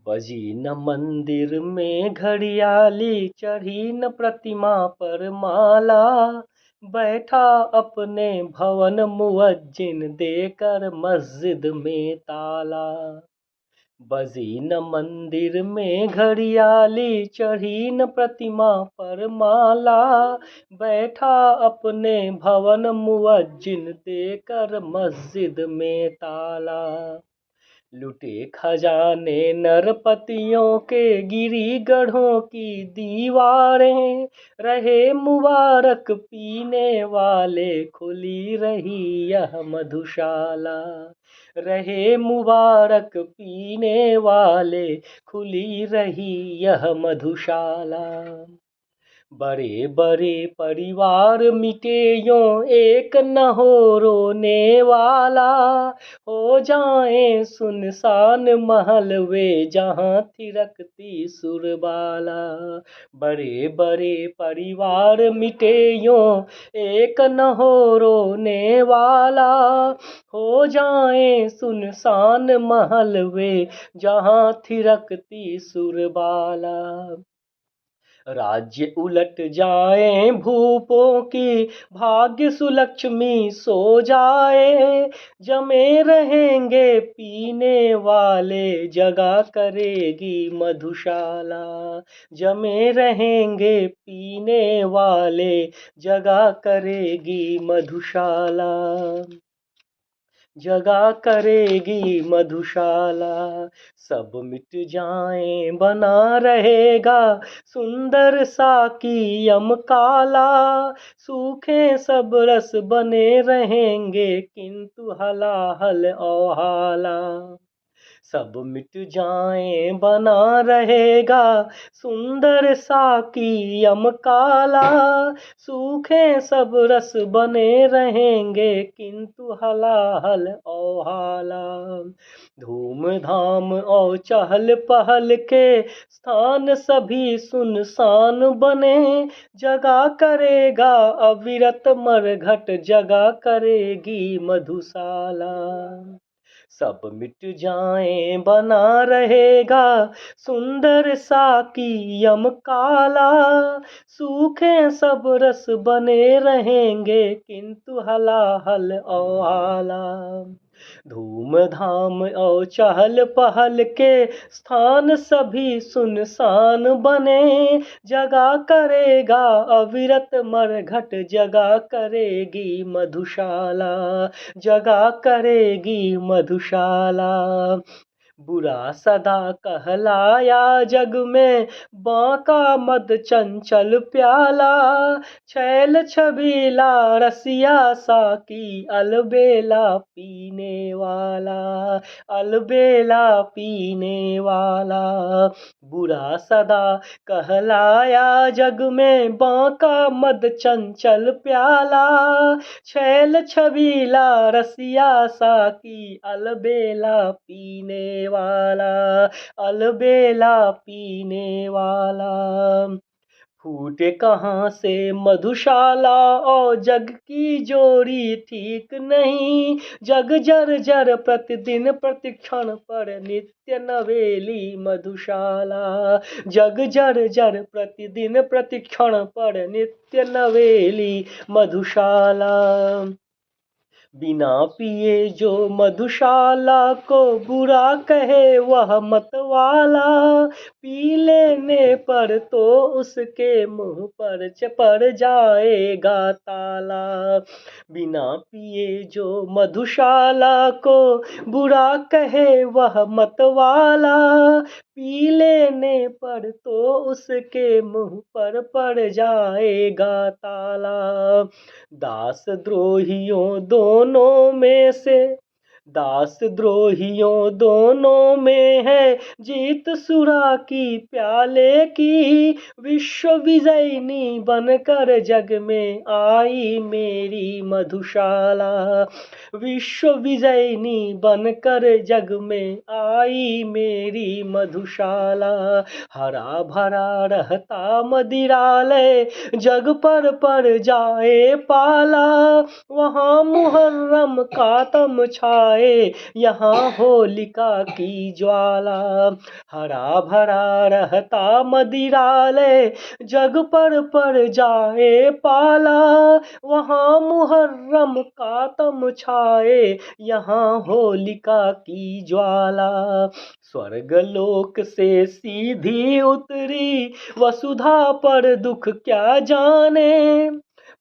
बजी न मंदिर में घड़ियाली, चढ़ी न प्रतिमा पर माला, बैठा अपने भवन मुअज्जिन, देकर मस्जिद में ताला। बजी न मंदिर में घड़ियाली, चढ़ी न प्रतिमा पर माला, बैठा अपने भवन मुअज्जिन, देकर मस्जिद में ताला। लुटे खजाने नरपतियों के, गिरी गढ़ों की दीवारें, रहे मुबारक पीने वाले, खुली रही यह मधुशाला। रहे मुबारक पीने वाले, खुली रही यह मधुशाला। बड़े बड़े परिवार मिटे यों, एक न हो रोने वाला, हो जाएं सुनसान महल वे, जहाँ थिरकती सुरबाला। बड़े बड़े परिवार मिटे यों, एक न हो रोने वाला, हो जाएं सुनसान महल वे, जहाँ थिरकती सुरबाला। राज्य उलट जाए भूपों की, भाग्य सुलक्ष्मी सो जाए, जमे रहेंगे पीने वाले, जगा करेगी मधुशाला। जमे रहेंगे पीने वाले, जगा करेगी मधुशाला। जगा करेगी मधुशाला। सब मिट जाएं बना रहेगा, सुंदर साकीयम काला, सूखे सब रस बने रहेंगे, किंतु हलाहल औहाला। सब मिट जाएं बना रहेगा, सुंदर साकीयम काला, सूखे सब रस बने रहेंगे, किंतु हलाहल औहाला। धूम धाम और चहल पहल के स्थान सभी सुनसान बने, जगा करेगा अविरत मरघट, जगा करेगी मधुशाला। सब मिट जाएं बना रहेगा, सुंदर साकीयम काला, सूखे सब रस बने रहेंगे, किंतु हलाहल औहाला। धूम धाम और चहल पहल के स्थान सभी सुनसान बने, जगा करेगा अविरत मरघट, जगा करेगी मधुशाला। जगा करेगी मधुशाला। बुरा सदा कहलाया जग में, बांका मद चंचल प्याला, छैल छबीला रसिया साकी, अलबेला पीने वाला। अलबेला पीने वाला। बुरा सदा कहलाया जग में, बांका मद चंचल प्याला, छैल छबीला रसिया साकी, अलबेला पीने वाला। अलबेला पीने वाला। फूटे कहाँ से मधुशाला और जग की जोड़ी ठीक नहीं, जग जर जर प्रतिदिन प्रतिक्षण पर नित्य नवेली मधुशाला। जग जर जर प्रतिदिन प्रतिक्षण पर नित्य नवेली मधुशाला। बिना पिए जो मधुशाला को बुरा कहे वह मतवाला, पी लेने पर तो उसके मुंह पर पड़ जाएगा ताला। बिना पिए जो मधुशाला को बुरा कहे वह मतवाला, पी लेने पर तो उसके मुंह पर पड़ जाएगा ताला। दास द्रोहियों दोनों में से, दास द्रोहियों दोनों में है जीत सुरा की प्याले की, विश्व विजयिनी बनकर जग में आई मेरी मधुशाला। विश्व विजयिनी बनकर जग में आई मेरी मधुशाला। हरा भरा रहता मदिरालय, जग पर पड़ जाए पाला, वहाँ मुहर्रम का तम छाए छाए यहाँ होलिका की ज्वाला। हरा भरा रहता मदिरालय, जग पर पड़ जाए पाला, वहाँ मुहर्रम का तम छाए यहाँ होलिका की ज्वाला। स्वर्ग लोक से सीधी उतरी वसुधा पर दुख क्या जाने,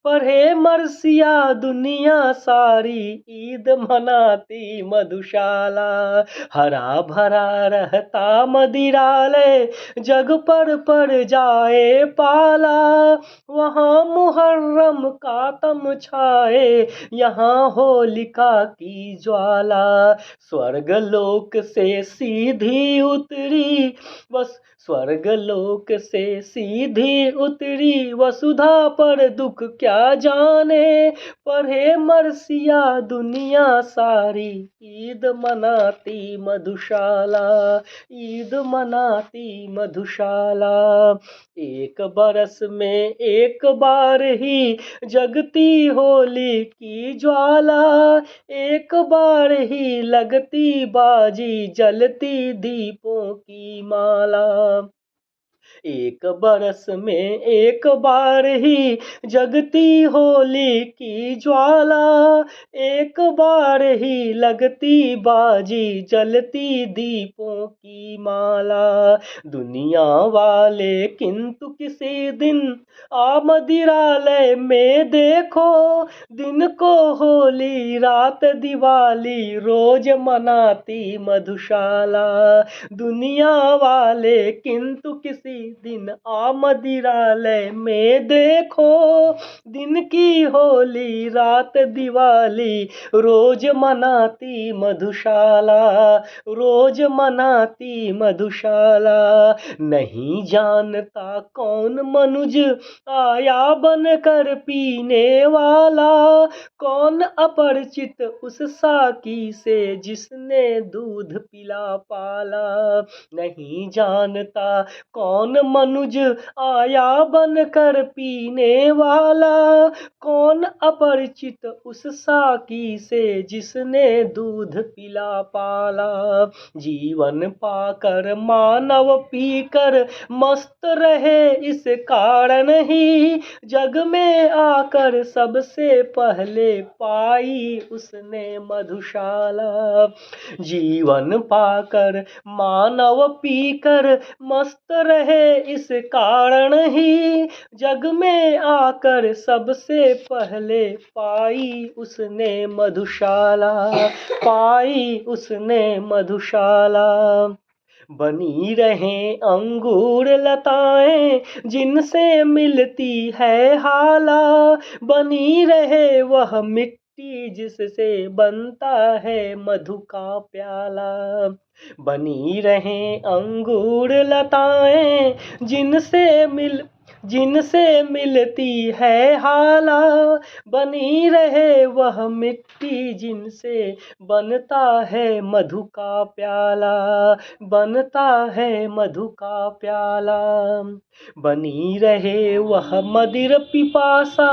पढ़े मरसिया दुनिया सारी ईद मनाती मधुशाला। हरा भरा रहता मदिरालय, जग पर पड़ जाए पाला, वहाँ मुहर्रम का तम छाए यहाँ होलिका की ज्वाला। स्वर्ग लोक से सीधी उतरी बस स्वर्ग लोक से सीधी उतरी वसुधा पर दुख क्या जाने, पढ़े मरसिया दुनिया सारी ईद मनाती मधुशाला, ईद मनाती मधुशाला। एक बरस में एक बार ही जगती होली की ज्वाला, एक बार ही लगती बाजी जलती दीपों की माला। एक बरस में एक बार ही जगती होली की ज्वाला, एक बार ही लगती बाजी जलती दीपों की माला। दुनिया वाले किंतु किसी दिन आ मदिरालय में देखो, दिन को होली रात दिवाली रोज मनाती मधुशाला। दुनिया वाले किंतु किसी दिन आ मदिरालय में देखो, दिन की होली रात दिवाली रोज मनाती मधुशाला, रोज मनाती मधुशाला। नहीं जानता कौन मनुज आया बनकर पीने वाला, कौन अपरिचित उस साकी से जिसने दूध पिला पाला। नहीं जानता कौन मनुज आया बनकर पीने वाला, कौन अपरिचित उस साकी से जिसने दूध पिला पाला। जीवन पाकर मानव पीकर मस्त रहे इस कारण ही, जग में आकर सबसे पहले पाई उसने मधुशाला। जीवन पाकर मानव पीकर मस्त रहे इस कारण ही, जग में आकर सबसे पहले पाई उसने मधुशाला, पाई उसने मधुशाला। बनी रहें अंगूर लताएं जिनसे मिलती है हाला, बनी रहे वह मिट्टी जिससे बनता है मधु का प्याला। बनी रहें अंगूर लताएं जिनसे मिलती है हाला, बनी रहे वह मिट्टी जिनसे बनता है मधु का प्याला, बनता है मधु का प्याला। बनी रहे वह मदिर पिपासा,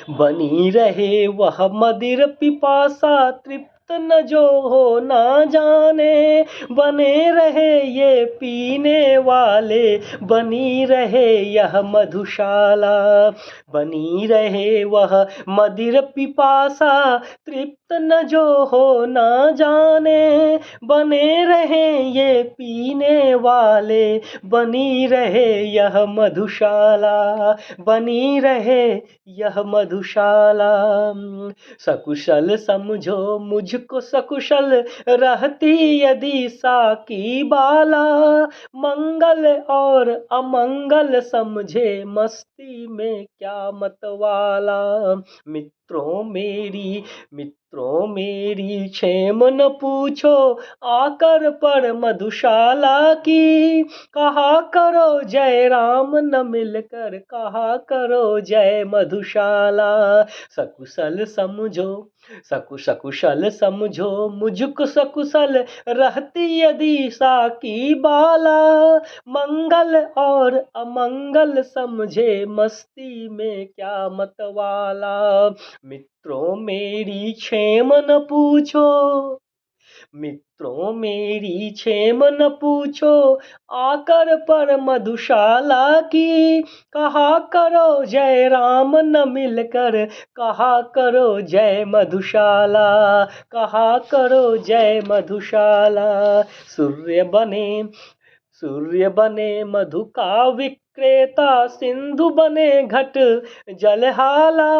बनी रहे वह मदिर पिपासा, तृप्त न जो हो ना जाने, बने रहे ये पीने वाले, बनी रहे यह मधुशाला। बनी रहे वह मदिर पिपासा, तृप्त न जो हो ना जाने, बने रहे ये पीने वाले, बनी रहे यह मधुशाला, बनी रहे यह मधुशाला। सकुशल समझो मुझको सकुशल रहती यदि साकी बाला, मंगल और अमंगल समझे मस्ती में क्या मतवाला। मित्रों मेरी क्षेम न पूछो आकर पर मधुशाला की, कहा करो जय राम न मिलकर कहा करो जय मधुशाला। सकुशल समझो सकुशल समझो मुझको सकुशल रहती यदि साकी बाला, मंगल और अमंगल समझे मस्ती में क्या मतवाला। मित्रों मेरी क्षेम न पूछो, मित्रों मेरी क्षेम न पूछो, आकर पर मधुशाला की। कहा करो जय राम न मिलकर, कहा करो जय मधुशाला, कहा करो जय मधुशाला। सूर्य बने, सूर्य बने मधु का विक्रेता, सिंधु बने घट जलहाला,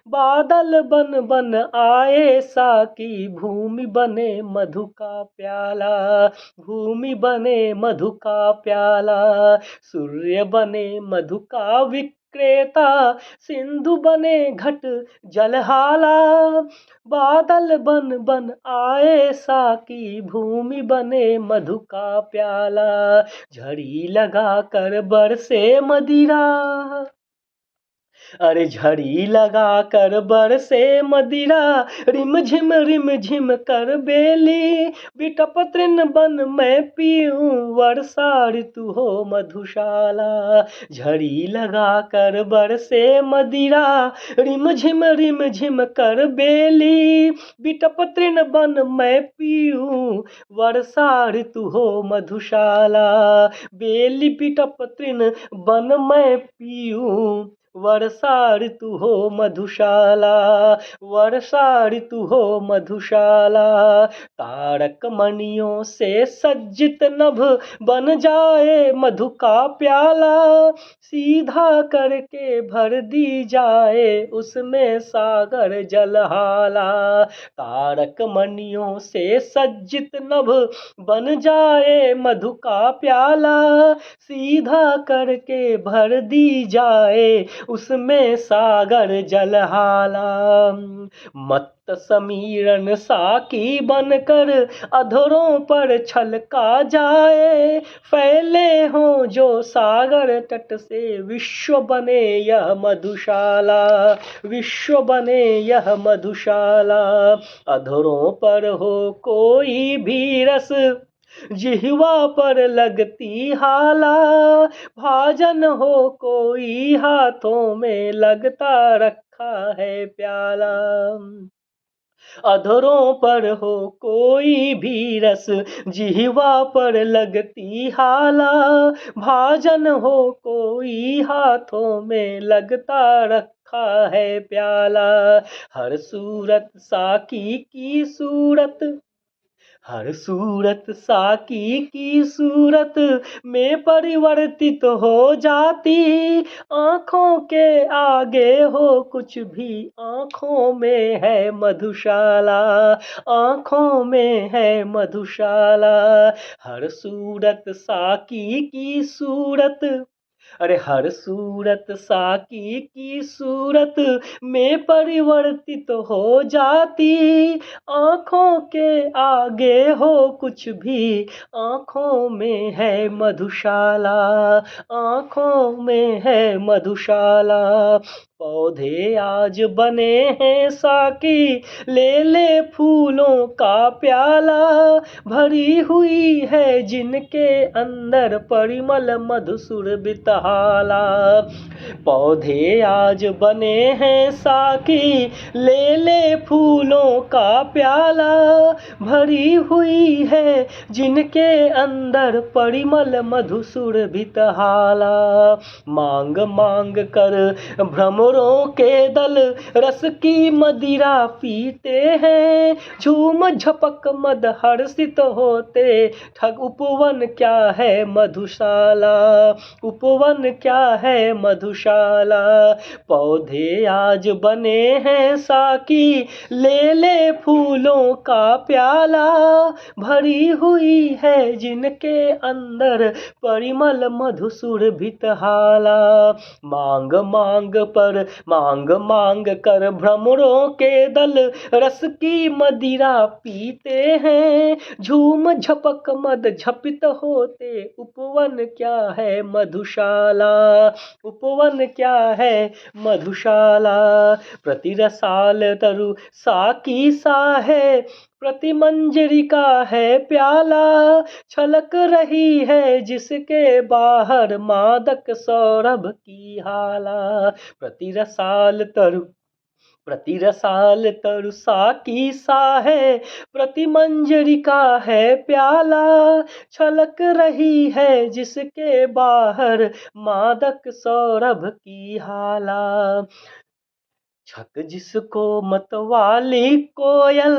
बादल बन बन आए साकी, भूमि बने मधु का प्याला, भूमि बने मधु का प्याला। सूर्य बने मधु का विक्रेता, सिंधु बने घट जलहाला, बादल बन बन आए साकी, भूमि बने मधु का प्याला। झड़ी लगा कर बरसे मदिरा, अरे झड़ी लगा कर बरसे मदिरा, रिम झिम कर बेली, बिटप तृण बन मैं पीऊं, वर्षा ऋतु हो मधुशाला। झड़ी लगा कर बरसे मदिरा, रिम झिम कर बेली, बिटप तृण बन मैं पीऊं, वर्षा ऋतु हो मधुशाला। बेली बिटप तृण बन मैं पीऊं, वर्षा ऋतु हो मधुशाला, वर्षा ऋतु हो मधुशाला। तारक मणियों से सज्जित नभ बन जाए मधु का प्याला, सीधा करके भर दी जाए उसमें सागर जलहाला। तारक मणियों से सज्जित नभ बन जाए मधु का प्याला, सीधा करके भर दी जाए उसमें सागर जलहाला। मत्त समीरण साकी बनकर अधरों पर छलका जाए, फैले हों जो सागर तट से विश्व बने यह मधुशाला, विश्व बने यह मधुशाला। अधरों पर हो कोई भी रस, जिह्वा पर लगती हाला, भाजन हो कोई हाथों में लगता रखा है प्याला। अधरों पर हो कोई भी रस, जिह्वा पर लगती हाला, भाजन हो कोई हाथों में लगता रखा है प्याला। हर सूरत साकी की सूरत, हर सूरत साकी की सूरत में परिवर्तित हो जाती, आँखों के आगे हो कुछ भी, आँखों में है मधुशाला, आँखों में है मधुशाला। हर सूरत साकी की सूरत, अरे हर सूरत साकी की सूरत में परिवर्तित हो जाती, आँखों के आगे हो कुछ भी, आँखों में है मधुशाला, आँखों में है मधुशाला। पौधे आज बने हैं साकी, ले ले फूलों का प्याला, भरी हुई है जिनके अंदर परिमल मधुसुर बितहाला। पौधे आज बने हैं साकी, ले ले फूलों का प्याला, भरी हुई है जिनके अंदर परिमल मधुसुर बितहाला। मांग मांग कर भ्रमरों के दल रस की मदिरा पीते हैं, झूम झपक मद हर्षित होते, ठग उपवन क्या है मधुशाला, उपवन क्या है मधुशाला। पौधे आज बने हैं साकी, ले ले फूलों का प्याला, भरी हुई है जिनके अंदर परिमल मधुसुर भितहाला। मांग मांग कर भ्रमरों के दल रस की मदिरा पीते हैं, झूम झपक मद झपित होते, उपवन क्या है मधुशाला। मधुशाला। उपवन क्या है मधुशाला, प्रतिरसाल तरु साकी सा है, प्रति मंजरी का है प्याला। छलक रही है जिसके बाहर मादक सौरभ की हाला। प्रतिरसाल तरु साकी सा है, प्रति मंजरी का है प्याला। छलक रही है जिसके बाहर मादक सौरभ की हाला। छक जिसको मतवाली कोयल,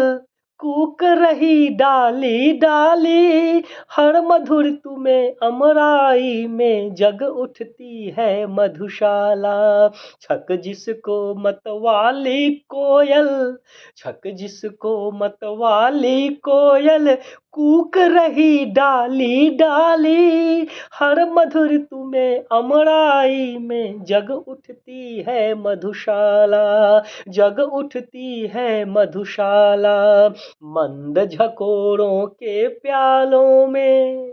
कूक रही डाली डाली। हर मधुर तुम्हें अमराई में जग उठती है मधुशाला। छक जिसको मतवाली कोयल, छक जिसको मतवाली कोयल, कूक रही डाली डाली। हर मधुर तुम्हें अमराई में जग उठती है मधुशाला, जग उठती है मधुशाला। मंद झकोरों के प्यालों में,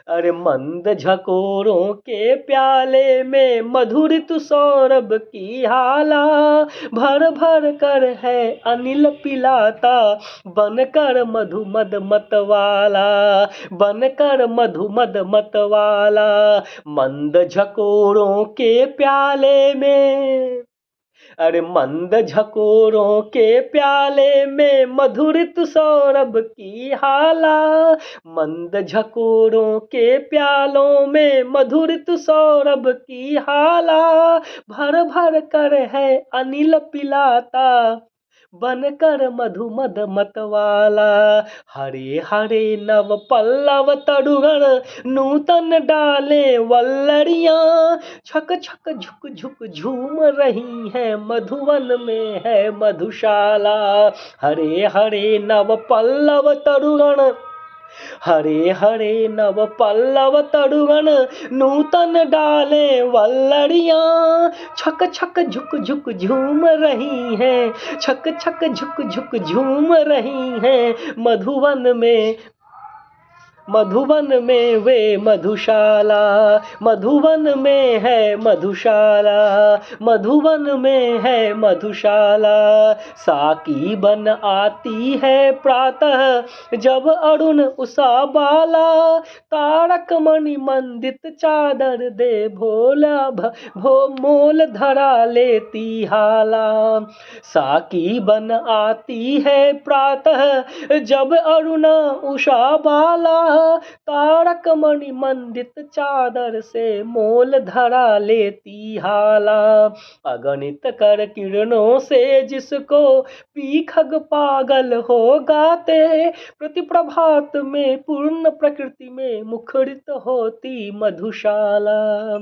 अरे मंद झकोरों के प्याले में मधुर तु सौरभ की हाला। भर भर कर है अनिल पिलाता, बनकर मधु मद मतवाला, बनकर मधु मद मतवाला। मंद झकोरों के प्याले में, अरे मंद झकोरों के प्याले में मधुरित सौरभ की हाला। मंद झकोरों के प्यालों में मधुरित सौरभ की हाला। भर भर कर है अनिल पिलाता, बनकर मधु मद मतवाला। हरे हरे नव पल्लव तरुगण, नूतन डाले वल्लरियां। छक छक झुक झुक झूम रही है मधुवन में है मधुशाला। हरे हरे नव पल्लव तरुगण, हरे हरे नव पल्लव तरुगण, नूतन डाले वल्लरियां। छक छक झुक झुक झूम रही हैं, छक छक झुक झुक झूम रही हैं मधुवन में, मधुवन में वे मधुशाला। मधुवन में है मधुशाला, मधुवन में है मधुशाला। साकी बन आती है प्रातः जब अरुण उषा बाला। तारक मणि मंदित चादर दे भोला मोल धरा लेती हाला। साकी बन आती है प्रातः जब अरुण उषा बाला। तारक मणि मंडित चादर से मोल धरा लेती हाला। अगणित कर किरणों से जिसको पी खग पागल हो गाते। प्रति प्रभात में पूर्ण प्रकृति में मुखरित होती मधुशाला।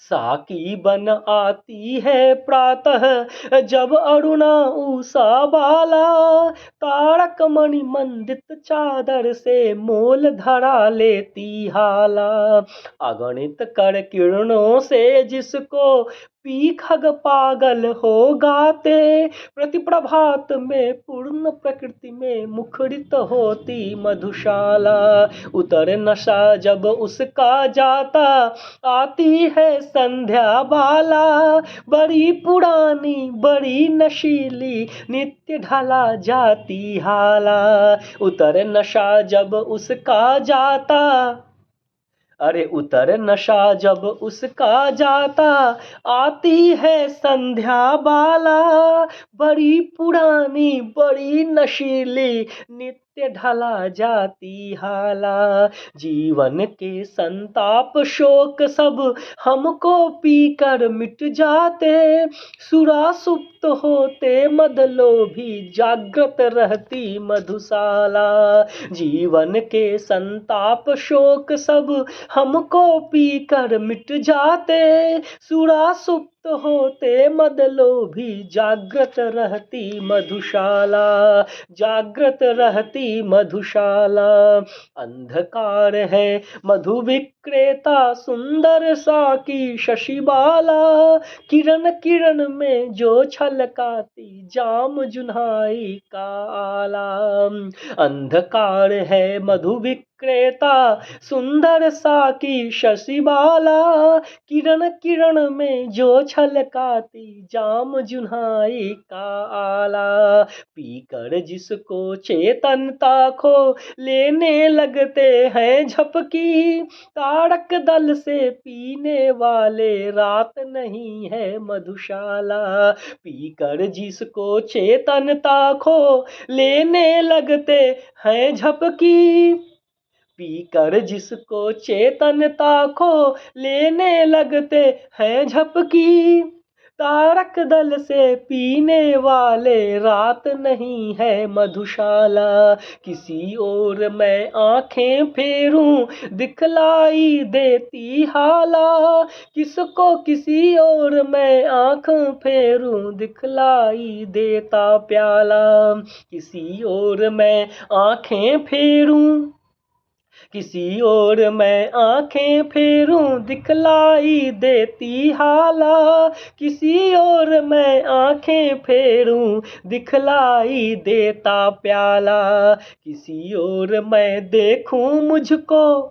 साकी बन आती है प्रातः जब अरुणा उषा बाला। तारक मणि मंडित चादर से मोल धरा लेती हाला। अगणित कर किरणों से जिसको पी खग पागल हो गाते। प्रति प्रभात में पूर्ण प्रकृति में मुखरित होती मधुशाला। उतर नशा जब उसका जाता, आती है संध्या बाला। बड़ी पुरानी बड़ी नशीली नित्य ढला जाती हाला। उतर नशा जब उसका जाता, अरे उतर नशा जब उसका जाता, आती है संध्या बाला। बड़ी पुरानी बड़ी नशीली नित्य ढला जाती हाला। जीवन के संताप शोक सब हमको पीकर मिट जाते। सुरा सुप्त होते मदलोभी जागृत रहती मधुशाला। जीवन के संताप शोक सब हमको पीकर मिट जाते। सुरा सुप्त होते मदलोभी जागृत रहती मधुशाला, जागृत रहती मधुशाला। अंधकार है मधु विक्रेता सुंदर साकी शशिबाला। किरण किरण में जो छलकाती जाम जुन्हाई का आला। अंधकार है मधु विक्रेता, सुंदर साकी शशिबाला, किरण किरण में जो छलकाती जाम जुन्हाई का आला, पीकर जिसको चेतनता खो लेने लगते हैं झपकी, तारक दल से पीने वाले रात नहीं है मधुशाला, पीकर जिसको चेतनता खो लेने लगते हैं झपकी, पीकर जिसको चेतनता खो लेने लगते हैं झपकी, तारक दल से पीने वाले रात नहीं है मधुशाला, किसी और मैं आंखें फेरूं दिखलाई देती हाला, किसको किसी और मैं आंखें फेरूं दिखलाई देता प्याला, किसी और मैं आंखें फेरूं, किसी और मैं आंखें फेरूं दिखलाई देती हाला, किसी और मैं आंखें फेरूं दिखलाई देता प्याला, किसी और मैं देखूं मुझको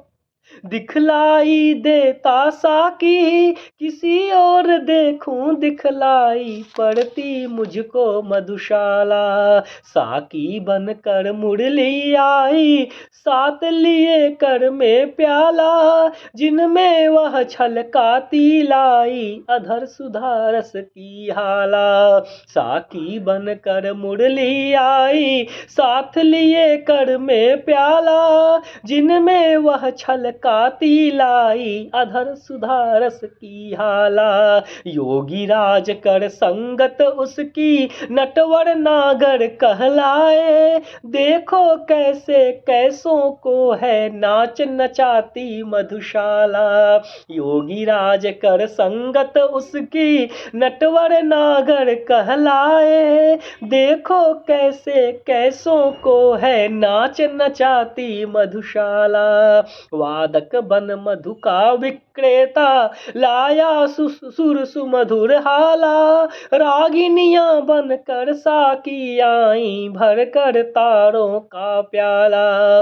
दिखलाई देता साकी, किसी और देखूं दिखलाई पड़ती मुझको मधुशाला, साकी बनकर मुरली आई साथ लिए कर में प्याला, जिनमें वह छलकाती लाई अधर सुधा रस की हाला, साकी बनकर मुरली आई साथ लिए कर में प्याला, जिनमें वह छलकाती लाई अधर सुधा रस की हाला, योगी राज कर संगत उसकी नटवर नागर कहलाए, देखो कैसे कैसों को है नाच नचाती मधुशाला, योगी राज कर संगत उसकी नटवर नागर कहलाए, देखो कैसे कैसों को है नाच नचाती मधुशाला, वादक बन मधु का विक्रेता लाया सुर सुमधुर हाला, रागिनियां बनकर साकी आई भर कर तारों का प्याला,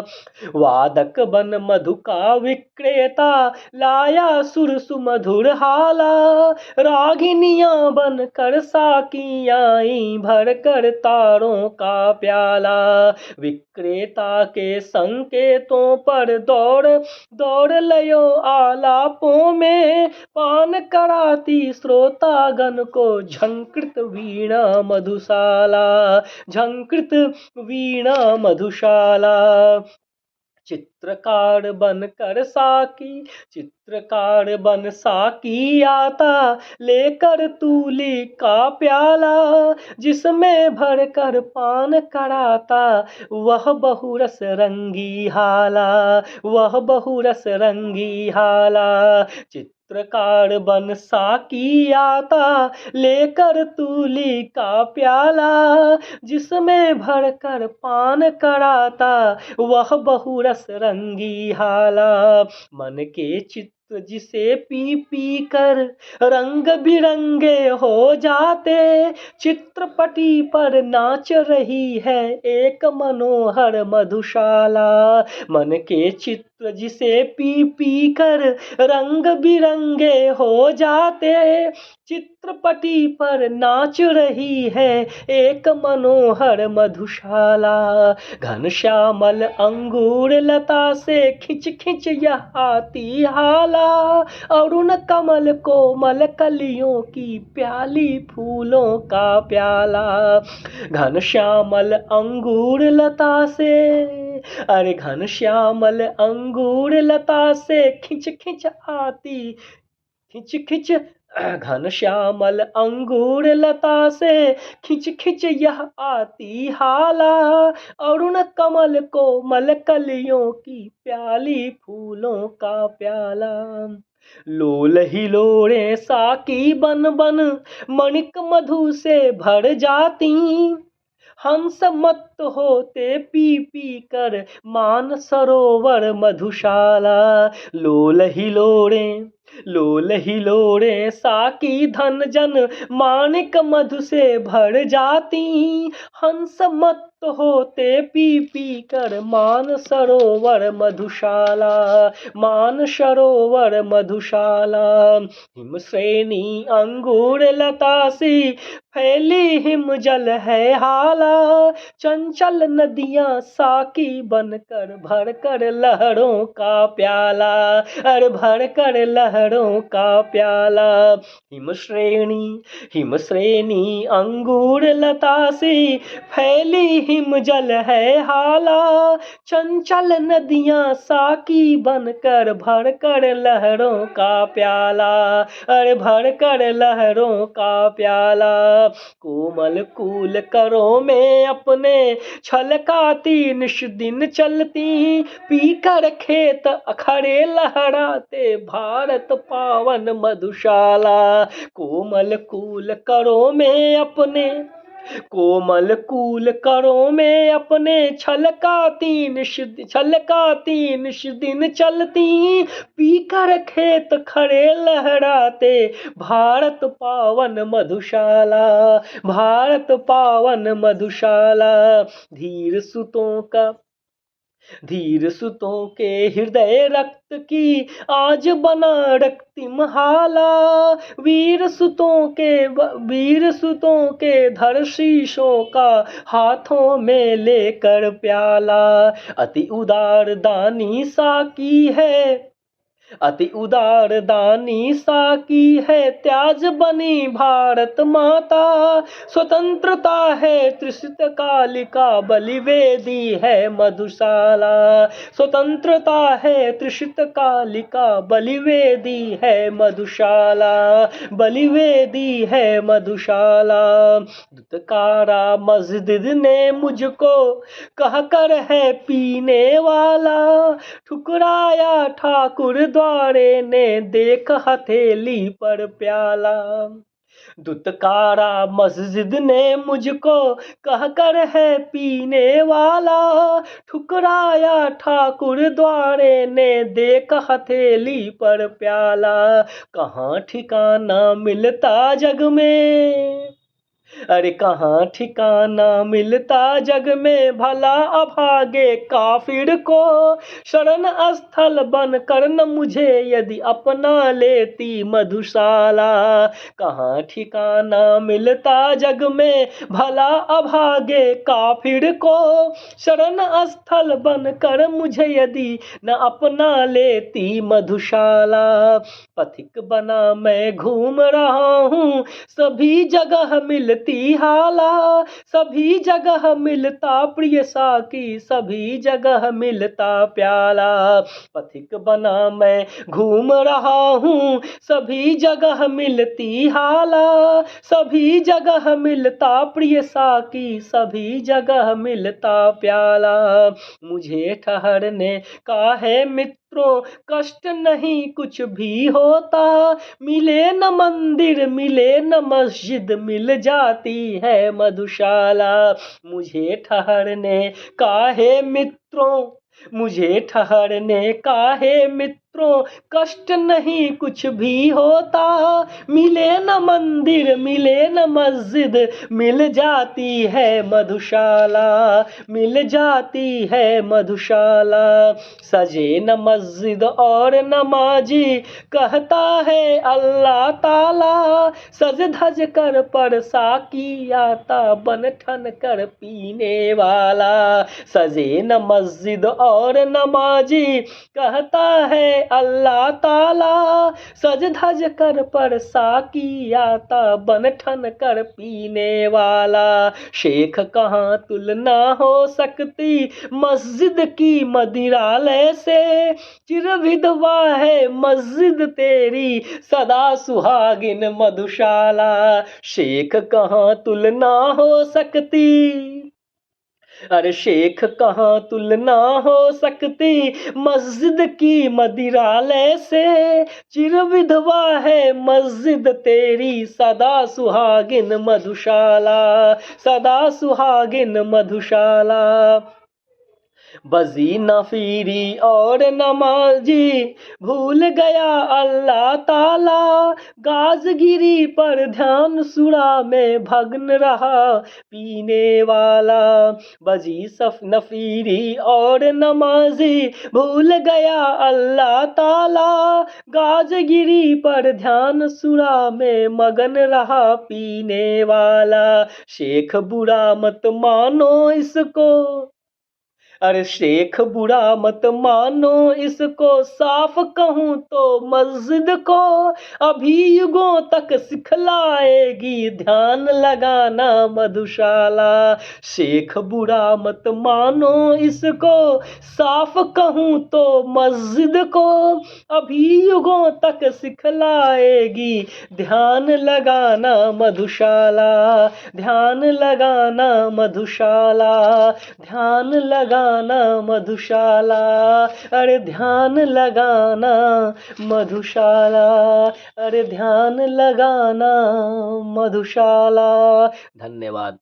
वादक बन मधु का विक्रेता लाया सुर सुमधुर हाला, रागिनियां बनकर साकी आई भर कर तारों का प्याला, विक्रेता के संकेतों पर दौड़ दौड़ लयो आलापों में, पान कराती श्रोतागण को झंकृत वीणा मधुशाला, झंकृत वीणा मधुशाला, चित्रकार बनकर साकी, चित्रकार बन साकी आता लेकर तूली का प्याला, जिसमें भरकर पान कराता वह बहुरस रंगी हाला, वह बहुरस रंगी हाला, चित्रकार बन साकी आता लेकर तूली का प्याला, जिसमें भरकर पान कराता वह बहुरस रंगी हाला, मन के चित्र जिसे पी पी कर रंग बिरंगे हो जाते, चित्रपटी पर नाच रही है एक मनोहर मधुशाला, मन के चित्र जिसे पी पी कर रंग बिरंगे हो जाते, चित्रपटी पर नाच रही है एक मनोहर मधुशाला, घनश्यामल अंगूर लता से खिंच खिंच यह आती हाला, अरुण कमल कोमल कलियों की प्याली फूलों का प्याला, घनश्यामल अंगूर लता से, अरे घनश्यामल अंगूर लता से खिंच खिंच आती, खिंच खिंच घनश्यामल अंगूर लता से खिंच खिंच यह आती हाला, अरुण कमल कोमल कलियों की प्याली फूलों का प्याला, लोल हिलोड़े साकी बन बन मणिक मधु से भर जाती, हंस मत्त होते पी पी कर मान सरोवर मधुशाला। लोल हिलोड़े लोल हिलोड़े साकी धन जन माणिक मधु से भर जाती। हंस मत्त होते पी पी कर मान सरोवर मधुशाला, मान सरोवर मधुशाला। हिम श्रेणी अंगूर लता सी फैली हिम जल है हाला। चंचल नदियां साकी बनकर भर कर लहरों का प्याला, अरे भर कर लहरों का प्याला। हिम श्रेणी अंगूर लता सी फैली हिम जल है हाला। चंचल नदियां साकी बनकर भर कर लहरों का प्याला, अरे भर कर लहरों का प्याला। कोमल कूल करों में अपने छलकाती निश दिन चलती। पीकर खेत अखड़े लहराते भारत पावन मधुशाला। कोमल कूल करों में अपने कोमल कूल करों में अपने छलकाती निश दिन चलती। पीकर खेत खड़े लहराते भारत पावन मधुशाला, भारत पावन मधुशाला। धीर सुतों के हृदय रक्त की आज बना रक्तिम हाला। वीर सुतों के धर शीशों का हाथों में लेकर प्याला। अति उदार दानी साकी है, अति उदार दानी साकी है त्याज बनी भारत माता। स्वतंत्रता है त्रिशित कालिका बलिवेदी है मधुशाला। स्वतंत्रता है त्रिशित कालिका बलिवेदी है मधुशाला, बलिवेदी है मधुशाला। दुत्कारा मस्जिद ने मुझको कहकर है पीने वाला। ठुकराया ठाकुर द्वारे ने देख हथेली पर प्याला। दुत्कारा मस्जिद ने मुझको कहकर है पीने वाला। ठुकराया ठाकुर द्वारे ने देख हथेली पर प्याला। कहाँ ठिकाना मिलता जग में, अरे कहाँ ठिकाना मिलता जग में भला अभागे काफिर को। शरण स्थल बन कर न मुझे यदि अपना लेती मधुशाला। कहाँ ठिकाना मिलता जग में भला अभागे काफिर को। शरण स्थल बन कर मुझे यदि न अपना लेती मधुशाला। पथिक बना मैं घूम रहा हूँ सभी जगह मिलती हाला। सभी जगह मिलता प्रिय साकी, सभी जगह मिलता प्याला। पथिक बना मैं घूम रहा हूँ सभी जगह मिलती हाला। सभी जगह मिलता प्रिय साकी, सभी जगह मिलता प्याला। मुझे ठहरने का है मित्रों कष्ट नहीं कुछ भी होता। मिले न मंदिर मिले न मस्जिद मिल जाती है मधुशाला। मुझे ठहरने का है मित्रों, मुझे ठहरने का है मित्रों कष्ट नहीं कुछ भी होता। मिले न मंदिर मिले न मस्जिद मिल जाती है मधुशाला, मिल जाती है मधुशाला। सजे न मस्जिद और नमाजी कहता है अल्लाह ताला। सज धज कर पर साकी आता बन ठन कर पीने वाला। सजे न मस्जिद और नमाजी कहता है अल्लाह ताला। सज धज कर पर साकी आता बन ठन कर पीने वाला। शेख कहाँ तुलना हो सकती मस्जिद की मदिरालय से। चिर विधवा है मस्जिद तेरी सदा सुहागिन मधुशाला। शेख कहाँ तुलना हो सकती अरे शेख कहाँ तुलना हो सकती मस्जिद की मदिरालय से, चिर विधवा है मस्जिद तेरी सदा सुहागिन मधुशाला, सदा सुहागिन मधुशाला। बजी न फिरी और नमाजी भूल गया अल्लाह ताला, गाजगिरी पर ध्यान सुरा में भग्न रहा पीने वाला। बजी सफ नफीरी और नमाजी भूल गया अल्लाह ताला, गाजगिरी पर ध्यान सुरा में मगन रहा पीने वाला। शेख बुरा मत मानो इसको, अरे शेख बुरा मत मानो इसको, साफ कहूँ तो मस्जिद को अभी युगों तक सिखलाएगी ध्यान लगाना मधुशाला। शेख बुरा मत मानो इसको, साफ कहूँ तो मस्जिद को अभी युगों तक सिखलाएगी ध्यान लगाना मधुशाला, ध्यान लगाना मधुशाला, ध्यान लगाना मधुशाला। अरे ध्यान लगाना मधुशाला, अरे ध्यान लगाना मधुशाला। धन्यवाद।